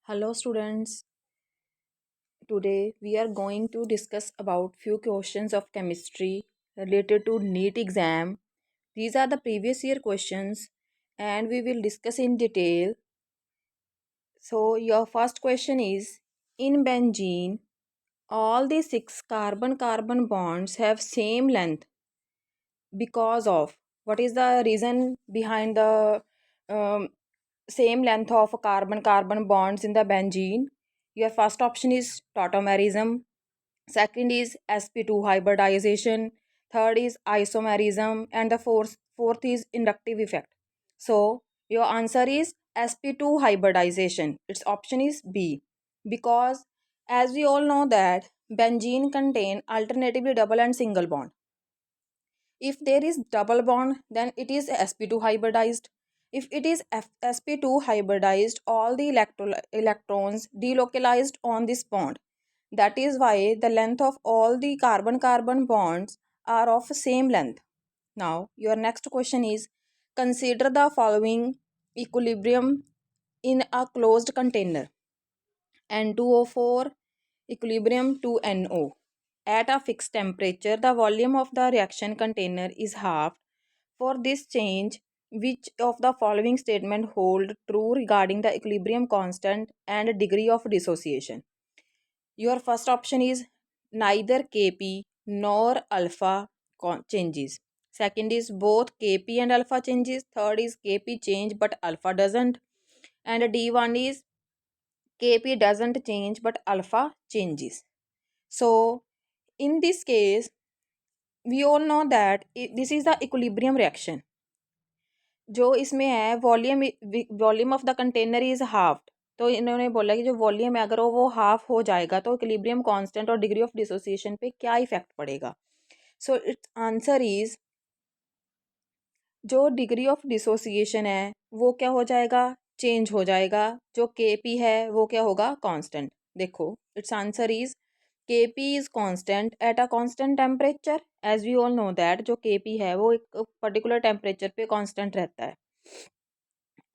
Hello students, today we are going to discuss about few questions of chemistry related to NEET exam. These are the previous year questions and we will discuss in detail. So your first question is, in benzene all the six carbon-carbon bonds have same length because of what is the reason behind the um, same length of carbon-carbon bonds in the benzene? Your first option is tautomerism. Second is sp2 hybridization. Third is isomerism, and the fourth is inductive effect. So your answer is sp2 hybridization. Its option is B, because as we all know that benzene contain alternatively double and single bond. If there is double bond, then it is sp2 hybridized. If it is sp2 hybridized, all the electrons delocalized on this bond. That is why the length of all the carbon-carbon bonds are of same length. Now, your next question is, consider the following equilibrium in a closed container. N2O4 equilibrium to NO. At a fixed temperature, the volume of the reaction container is halved. For this change, which of the following statement hold true regarding the equilibrium constant and degree of dissociation? Your first option is neither Kp nor alpha changes. Second is both Kp and alpha changes. Third is Kp change but alpha doesn't. And D1 is Kp doesn't change but alpha changes. So in this case, we all know that this is the equilibrium reaction. जो इसमें है volume of the container is half. तो इन्होंने बोला कि जो volume है अगर वो हाफ हो जाएगा तो इक्विलिब्रियम कांस्टेंट और डिग्री ऑफ डिसोसिएशन पे क्या इफेक्ट पड़ेगा. सो इट्स आंसर इज, जो डिग्री ऑफ डिसोसिएशन है वो क्या हो जाएगा, चेंज हो जाएगा. जो के पी है वो क्या होगा, कांस्टेंट. देखो it's answer is K P is constant at a constant temperature. As we all know that जो के पी है वो एक पर्टिकुलर टेम्परेचर पे कांस्टेंट रहता है.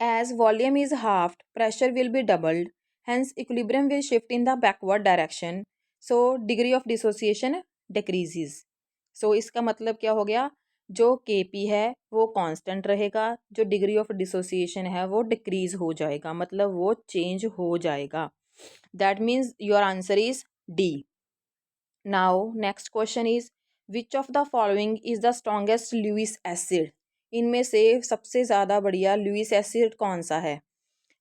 As volume is halved, pressure will be doubled. Hence, equilibrium will shift in the backward direction. So, degree of dissociation decreases. So, इसका मतलब क्या हो गया, जो Kp है वो कांस्टेंट रहेगा, जो डिग्री ऑफ डिसोसिएशन है वो डिक्रीज हो जाएगा, मतलब वो चेंज हो जाएगा. That means your answer is D. Now next question is, which of the following is the strongest Lewis acid. इनमें से सबसे ज़्यादा बढ़िया लुईस एसिड कौन सा है.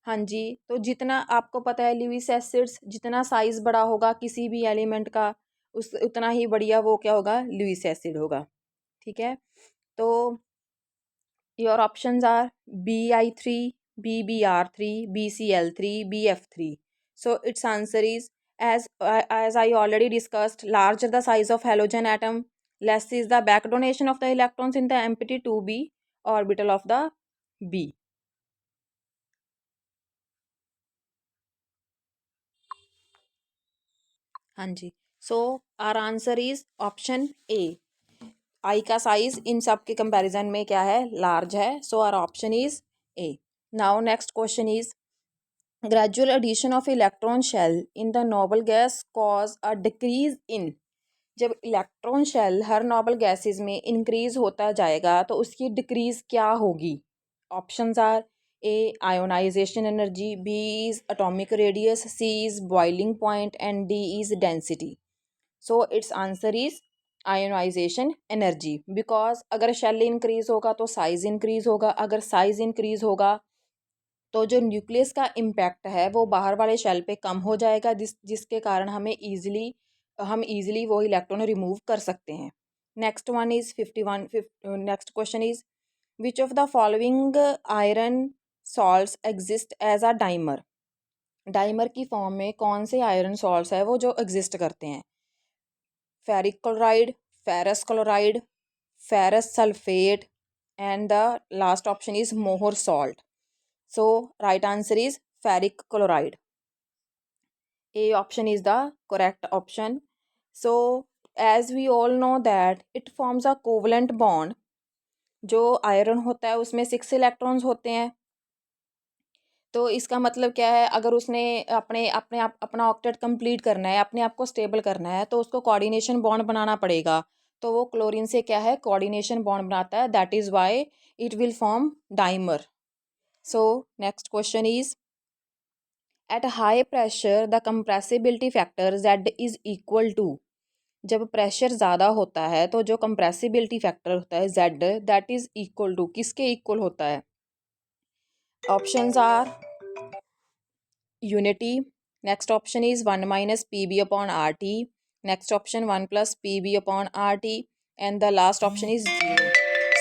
हाँ जी, तो जितना आपको पता है लुईस एसिड्स, जितना साइज बड़ा होगा किसी भी एलिमेंट का उस उतना ही बढ़िया वो क्या होगा, लुईस एसिड होगा. ठीक है, तो your options are Bi3, BbR3, BCl3, BF3. So its answer is, as I already discussed, larger the size of halogen atom, less is the back donation of the electrons in the empty 2b orbital of the B. हाँ जी, so our answer is option A. Eye का size इन सब के comparison में क्या है, large है. So our option is A. Now next question is, gradual addition of electron shell in the noble gas cause a decrease in. जब electron shell हर noble gases में इंक्रीज होता जाएगा तो उसकी डिक्रीज क्या होगी. Options are A ionisation energy, B is atomic radius, C is boiling point and D is density. So it's answer is ionisation energy, because अगर शेल इंक्रीज होगा तो साइज इंक्रीज होगा, अगर साइज इंक्रीज होगा तो जो न्यूक्लियस का impact है वो बाहर वाले शेल पे कम हो जाएगा, जिसके कारण हम इजीली वो इलेक्ट्रॉन रिमूव कर सकते हैं. Next one is 51. Next question is, which of the following iron salts exist as a dimer. Dimer की फॉर्म में कौन से आयरन सॉल्ट्स है वो जो एग्जिस्ट करते हैं. Ferric chloride, ferrous chloride, ferrous sulphate, and the last option is मोहर salt. So right answer is ferric chloride. A option is the correct option. So as we all know that it forms a covalent bond. जो iron होता है उसमें 6 electrons होते हैं. तो इसका मतलब क्या है, अगर उसने अपना ऑक्टेट कंप्लीट करना है, अपने आप को स्टेबल करना है, तो उसको कोऑर्डिनेशन बॉन्ड बनाना पड़ेगा। तो वो क्लोरीन से क्या है, कोऑर्डिनेशन बॉन्ड बनाता है, that is why it will form dimer. So next question is, at high pressure the compressibility factor Z is equal to. जब प्रेशर ज़्यादा होता है तो जो कंप्रेसिबिलिटी फैक्टर होता है Z, that is equal to, किसके इक्वल होता है? Options are unity, next option is 1 minus pb upon rt, next option 1 plus pb upon rt, and the last option is 0.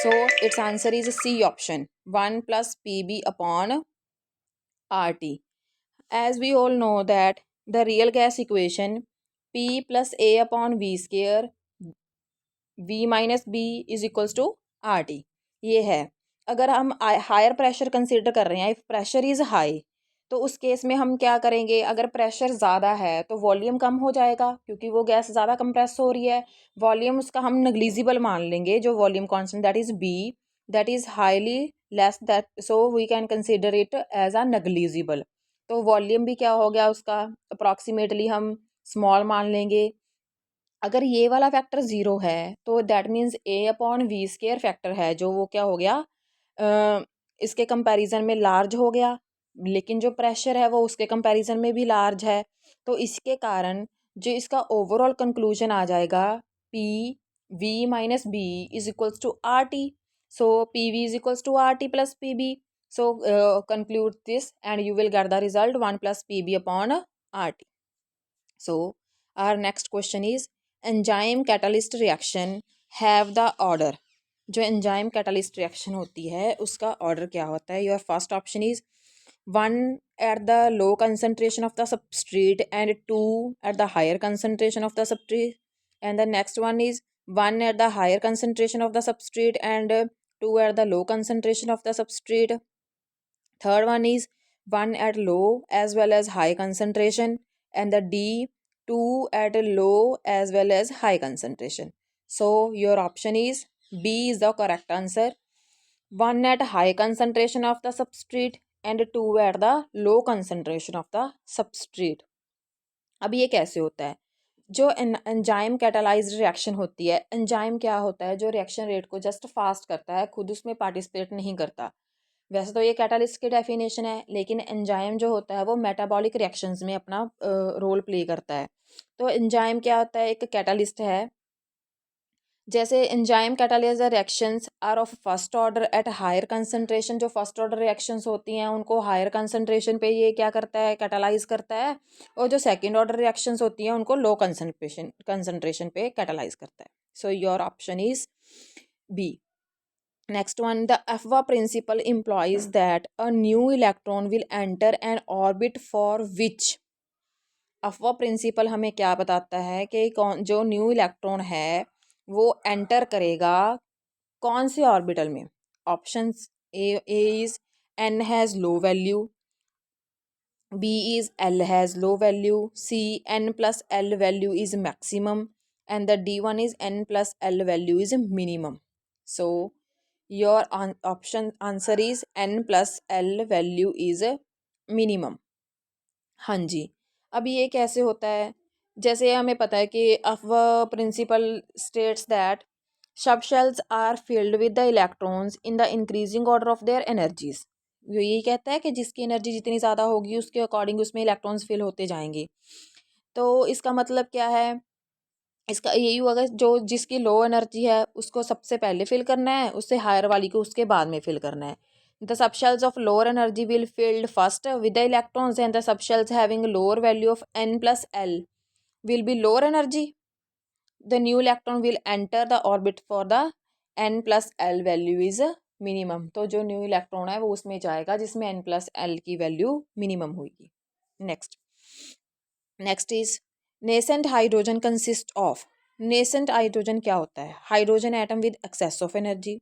So its answer is C option, 1 plus pb upon rt. As we all know that the real gas equation, p plus a upon v square v minus B is equals to R T, ये है। अगर हम higher pressure consider कर रहे हैं, if pressure is high, तो उस case में हम क्या करेंगे, अगर प्रेशर ज़्यादा है तो वॉल्यूम कम हो जाएगा, क्योंकि वो गैस ज़्यादा कंप्रेस हो रही है। वॉल्यूम उसका हम नेग्लिजिबल मान लेंगे, जो volume constant that is B, that is highly less, that so we can consider it as a negligible. तो वॉल्यूम भी क्या हो गया उसका, अप्रॉक्सीमेटली हम स्मॉल मान लेंगे। अगर ये वाला फैक्टर ज़ीरो है तो that means A upon V square factor है, जो वो क्या हो गया, इसके कंपैरिजन में लार्ज हो गया, लेकिन जो प्रेशर है वो उसके कंपैरिजन में भी लार्ज है। तो इसके कारण जो इसका ओवरऑल कंक्लूजन आ जाएगा, P V minus B is equals to R T. So P V is equals to R T plus P B. So conclude this and you will get the result 1 plus P B upon R T. So our next question is, enzyme catalyst reaction have the order. जो enzyme catalyst reaction होती है उसका order क्या होता है? Your first option is 1 at the low concentration of the substrate and 2 at the higher concentration of the substrate, and the next one is 1 at the higher concentration of the substrate and 2 at the low concentration of the substrate. Third one is 1 at low as well as high concentration, and the D 2 at a low as well as high concentration. So your option is B is the correct answer. 1 at high concentration of the substrate and 2 at the low concentration of the substrate. अब ये कैसे होता है? जो enzyme catalysed reaction होती है, enzyme क्या होता है, जो रिएक्शन रेट को जस्ट फास्ट करता है, खुद उसमें पार्टिसिपेट नहीं करता। वैसे तो ये कैटालिस्ट की डेफिनेशन है, लेकिन एंजाइम जो होता है वो मेटाबॉलिक रिएक्शंस में अपना रोल प्ले करता है। तो एंजाइम क्या होता है, एक कैटालिस्ट है। जैसे enzyme catalyse reactions are of first order at higher concentration, जो फर्स्ट ऑर्डर रिएक्शंस होती हैं उनको हायर कंसंट्रेशन पे ये क्या करता है, कैटालाइज करता है। और जो सेकंड ऑर्डर रिएक्शंस होती हैं उनको लो कंसंट्रेशन पे कैटालाइज करता है। So your option is B. Next one, the Afwa principle implies that a new electron will enter an orbit for which। अफवा प्रिंसिपल हमें क्या बताता है कि कौन जो न्यू इलेक्ट्रॉन है वो एंटर करेगा कौन से ऑर्बिटल में? Options A is N has low value, B is L has low value, C N plus L value is maximum, and the D one is N plus L value is minimum. So your option answer is N plus L value is minimum. हाँ जी। अब ये कैसे होता है? जैसे हमें पता है कि aufbau principle states that subshells are filled with the electrons in the increasing order of their energies. ये यही कहता है कि जिसकी एनर्जी जितनी ज़्यादा होगी उसके अकॉर्डिंग उसमें इलेक्ट्रॉन्स फिल होते जाएंगे। तो इसका मतलब क्या है? इसका यही हुआ कि जो जिसकी लो एनर्जी है उसको सबसे पहले फिल करना है, उससे हायर वाली को उसके बाद में फिल करना है। The subshells of lower energy will field first with the electrons and the subshells having lower value of n plus L will be lower energy. The new electron will enter the orbit for the n plus L value is minimum. तो जो new electron है वो उसमें जाएगा जिसमें n plus L की value minimum होगी। Next is nascent hydrogen consist of. Nascent hydrogen क्या होता है? Hydrogen atom with excess of energy,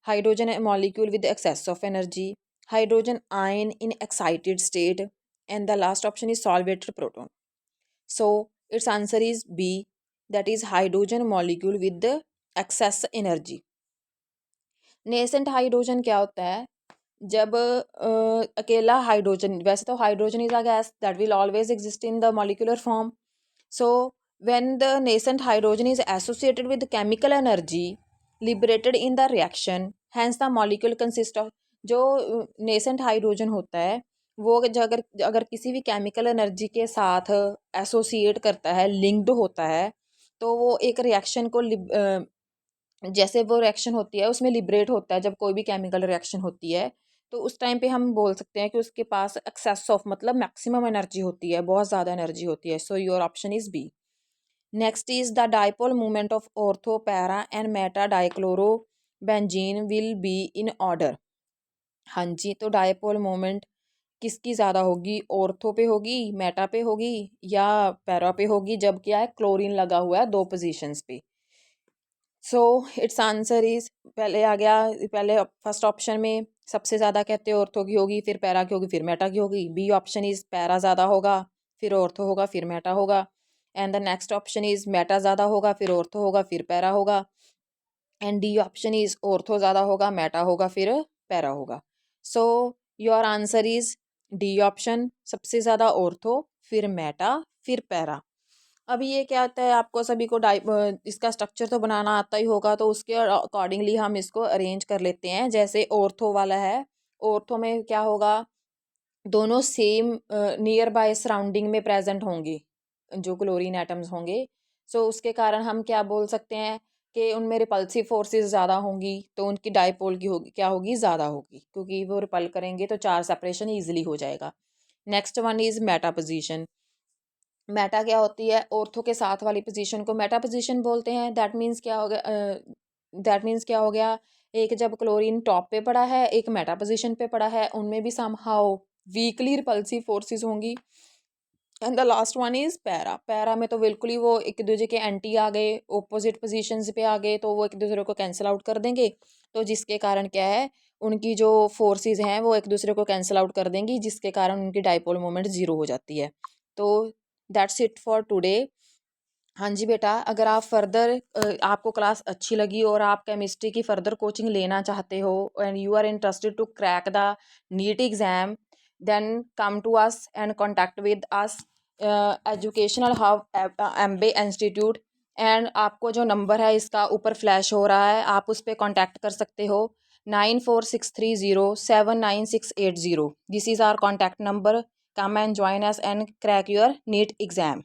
hydrogen molecule with excess of energy, hydrogen ion in excited state, and the last option is solvated proton. So it's answer is B, that is hydrogen molecule with excess energy. Nascent hydrogen क्या होता है? जब अकेला hydrogen, वैसे तो hydrogen is a gas that will always exist in the molecular form, so when the nascent hydrogen is associated with chemical energy liberated in the reaction, hence the molecule consist of, जो nascent hydrogen होता है वो अगर अगर किसी भी chemical energy के साथ एसोसिएट करता है, लिंक्ड होता है, तो वो एक रिएक्शन को जैसे वो रिएक्शन होती है उसमें लिबरेट होता है। जब कोई भी केमिकल रिएक्शन होती है तो उस टाइम पे हम बोल सकते हैं कि उसके पास एक्सेस ऑफ मतलब मैक्सिमम एनर्जी होती है, बहुत ज़्यादा एनर्जी होती है। So your option is B. Next is the dipole movement of ortho, para and meta dichlorobenzene will be in order. हाँ जी, तो डाइपोल मूवमेंट किसकी ज़्यादा होगी? ऑर्थो पे होगी, मेटा पे होगी या पैरा पे होगी, जब क्या है क्लोरीन लगा हुआ है दो पोजीशंस पे। सो इट्स आंसर इज, पहले आ गया, पहले फर्स्ट ऑप्शन में सबसे ज़्यादा कहते हैं ऑर्थो की होगी, फिर पैरा की होगी, फिर मेटा की होगी। बी ऑप्शन इज पैरा ज़्यादा होगा, फिर ऑर्थो होगा, फिर मेटा होगा। And the next option is Meta ज़्यादा होगा, फिर ऑर्थो होगा, फिर पैरा होगा। And D option is ortho ज़्यादा होगा, मेटा होगा, फिर पैरा होगा। So your answer is D option, सबसे ज़्यादा ऑर्थो, फिर मेटा, फिर पैरा। अभी ये क्या आता है, आपको सभी को इसका स्ट्रक्चर तो बनाना आता ही होगा, तो उसके अकॉर्डिंगली हम इसको अरेंज कर लेते हैं। जैसे ऑर्थो वाला है, ऑर्थो में क्या होगा, दोनों सेम नियर बाय सराउंडिंग में प्रेजेंट होंगे जो क्लोरीन एटम्स होंगे। सो उसके कारण हम क्या बोल सकते हैं कि उनमें रिपल्सिव फोर्सेस ज़्यादा होंगी, तो उनकी डाइपोल की होगी क्या होगी, ज़्यादा होगी, क्योंकि वो रिपल करेंगे तो चार्ज सेपरेशन ईजिली हो जाएगा। Next one is Meta position. Meta क्या होती है, ऑर्थो के साथ वाली पोजीशन को मेटा पोजीशन बोलते हैं। दैट मीन्स क्या हो गया, एक जब क्लोरीन टॉप पे पड़ा है, एक मेटा पोजीशन पे पड़ा है, उनमें भी समहाउ वीकली रिपल्सिव फोर्सेस होंगी। And the last one is para. Para में तो बिल्कुल ही वो एक दूसरे के एंटी आ गए, ओपोजिट पोजीशंस पे आ गए, तो वो एक दूसरे को कैंसिल आउट कर देंगे, तो जिसके कारण क्या है, उनकी जो फोर्सेस हैं वो एक दूसरे को कैंसिल आउट कर देंगी, जिसके कारण उनकी डाइपोल मोमेंट जीरो हो जाती है। तो दैट्स इट फॉर टुडे। हाँ जी बेटा, अगर आप फर्दर आपको क्लास अच्छी लगी और आप केमिस्ट्री की फर्दर कोचिंग लेना चाहते हो and you are interested to crack the NEET exam, then come to us and contact with us educational hub एमबे इंस्टीट्यूट। एंड आपको जो नंबर है इसका ऊपर फ्लैश हो रहा है, आप उस पर कॉन्टैक्ट कर सकते हो, 9463079680। This is our contact number. Come and join us and crack your NEET exam.